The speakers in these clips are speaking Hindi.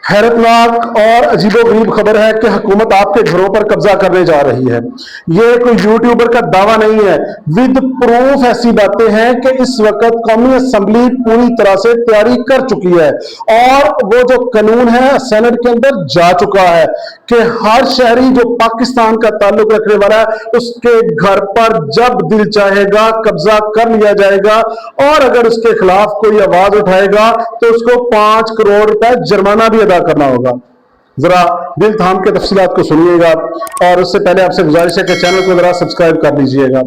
हैरतनाक और अजीबोगरीब खबर है कि हुकूमत आपके घरों पर कब्जा करने जा रही है। ये कोई यूट्यूबर का दावा नहीं है, विद प्रूफ ऐसी बातें हैं कि इस वक्त कौमी असेंबली पूरी तरह से तैयारी कर चुकी है और वो जो कानून है सेनेट के अंदर जा चुका है कि हर शहरी जो पाकिस्तान का ताल्लुक रखने वाला है उसके घर पर जब दिल चाहेगा कब्जा कर लिया जाएगा और अगर उसके खिलाफ कोई आवाज उठाएगा तो उसको 5 करोड़ रुपए जुर्माना भी अदा करना होगा। जरा दिल थाम के तफसीलात को सुनिएगा और उससे पहले आपसे गुजारिश है कि चैनल को जरा सब्सक्राइब कर लीजिएगा।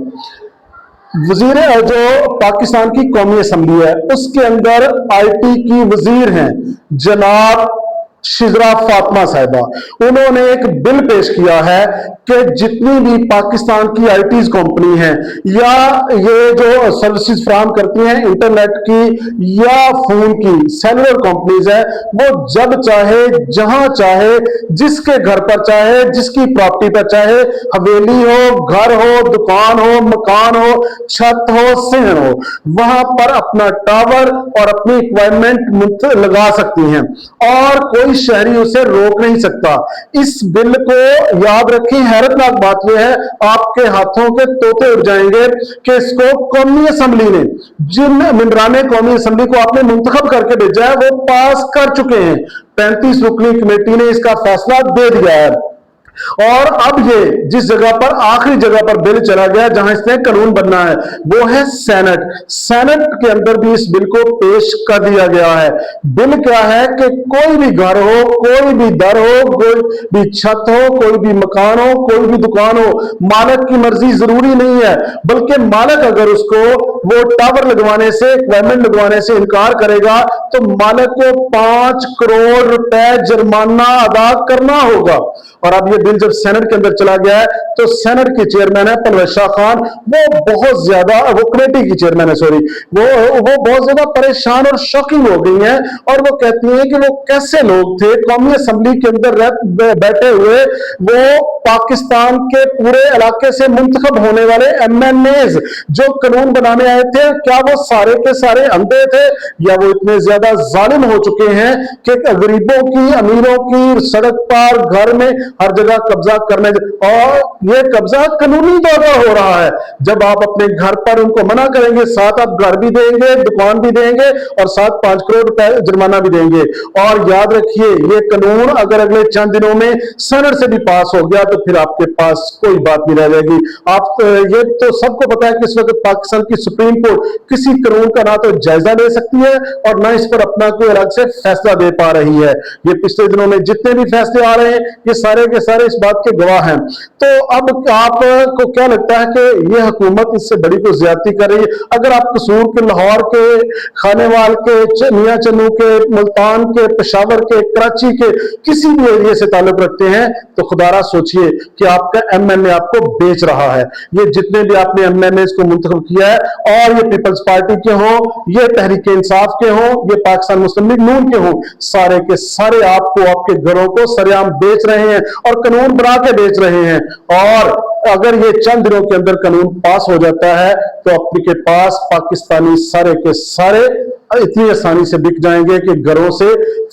वजीर जो पाकिस्तान की कौमी असेंबली है उसके अंदर आईटी की वजीर हैं जनाब शिजरा फातिमा साहिबा, उन्होंने एक बिल पेश किया है कि जितनी भी पाकिस्तान की आईटीज कंपनी हैं या ये जो सर्विसेज फराहम करती हैं इंटरनेट की या फोन की सेलुलर कंपनीज है, वो जब चाहे जहां चाहे जिसके घर पर चाहे जिसकी प्रॉपर्टी पर चाहे हवेली हो घर हो दुकान हो मकान हो छत हो सहन हो वहां पर अपना टावर और अपनी इक्विपमेंट लगा सकती हैं और कोई शहरी उसे रोक नहीं सकता। इस बिल को याद रखें, हैरतनाक बात यह है आपके हाथों के तोते उड़ जाएंगे कि इसको कौमी असेंबली ने, जिन मेंबरान कौमी असेंबली को आपने मुंतखब करके भेजा है वो पास कर चुके हैं। 35 रुकनी कमेटी ने इसका फैसला दे दिया है और अब ये जिस जगह पर आखिरी जगह पर बिल चला गया जहां इसने कानून बनना है वो है सेनेट। सेनेट के अंदर भी इस बिल को पेश कर दिया गया है। बिल क्या है कि कोई भी घर हो कोई भी दर हो कोई भी छत हो कोई भी मकान हो कोई भी दुकान हो, मालिक की मर्जी जरूरी नहीं है बल्कि मालिक अगर उसको वो टावर लगवाने से इक्विपमेंट लगवाने से इनकार करेगा तो मालिक को 5 करोड़ रुपए जुर्माना अदा करना होगा। और अब ये बिल जब सेनेट के अंदर चला गया है तो सेनेट के चेयरमैन है परवेज शाह खान, वो बहुत ज्यादा, वो कमेटी की चेयरमैन है सॉरी, वो बहुत ज्यादा परेशान और शॉकिंग हो गई हैं और वो कहती हैं कि वो कैसे लोग थे कौमी असेंबली के अंदर बैठे हुए, वो पाकिस्तान के पूरे इलाके से मुंतखब होने वाले एमएनएज जो कानून बनाने आए थे, क्या वो सारे के सारे अंधे थे या वो इतने ज्यादा जालिम हो चुके हैं कि गरीबों की अमीरों की सड़क पर घर में हर जगह कब्जा करने, और ये कब्जा कानूनी तौर पर हो रहा है। जब आप अपने घर पर उनको मना करेंगे साथ आप घर भी देंगे दुकान भी देंगे और साथ 5 करोड़ रुपए जुर्माना भी देंगे। और याद रखिए ये कानून अगर अगले चंद दिनों में सेनेट से भी पास हो गया तो फिर आपके पास कोई बात नहीं रह जाएगी। आप ये तो सबको पता है कि इस वक्त पाकिस्तान की सुप्रीम कोर्ट किसी कानून का ना तो जायजा ले सकती है और ना इस पर अपना कोई अलग से फैसला दे पा रही है। ये पिछले दिनों में जितने भी फैसले आ रहे हैं ये सारे के सारे इस बात के गवाह हैं। तो अब आपको क्या लगता है कि ये हुकूमत इससे बड़ी कोई ज्यादती कर रही है? अगर आप कसूर के, लाहौर के, खानेवाल के, मियां चन्नू के, मुल्तान के, पेशावर के, कराची के किसी भी एरिया से ताल्लुक रखते हैं तो खुदारा सोचिए कि आपका एमएनए आपको बेच रहा है। ये जितने भी आपने एमएनए को मुंतखब किया है और ये पीपल्स पार्टी के हों, ये तहरीक इंसाफ के हों, ये पाकिस्तान मुस्लिम लीग नून के हों, सारे के सारे आपको आपके घरों को सरेआम बेच रहे हैं और कानून बना के बेच रहे हैं। और अगर ये चंद दिनों के अंदर कानून पास हो जाता है तो अपने के पास पाकिस्तानी सारे के सारे इतनी आसानी से बिक जाएंगे कि घरों से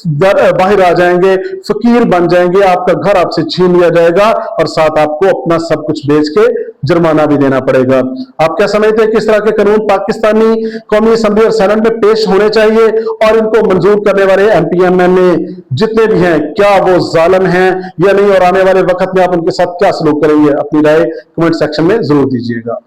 बाहर आ जाएंगे, फकीर बन जाएंगे, आपका घर आपसे छीन लिया जाएगा और साथ आपको अपना सब कुछ बेच के जुर्माना भी देना पड़ेगा। आप क्या समझते हैं किस तरह के कानून पाकिस्तानी कौमी असेंबली और सेनेट में पेश होने चाहिए और इनको मंजूर करने वाले एमपी एमएनए जितने भी हैं क्या वो जालिम हैं या नहीं, और आने वाले वक्त में आप उनके साथ क्या सलूक करेंगे? अपनी राय कमेंट सेक्शन में जरूर दीजिएगा।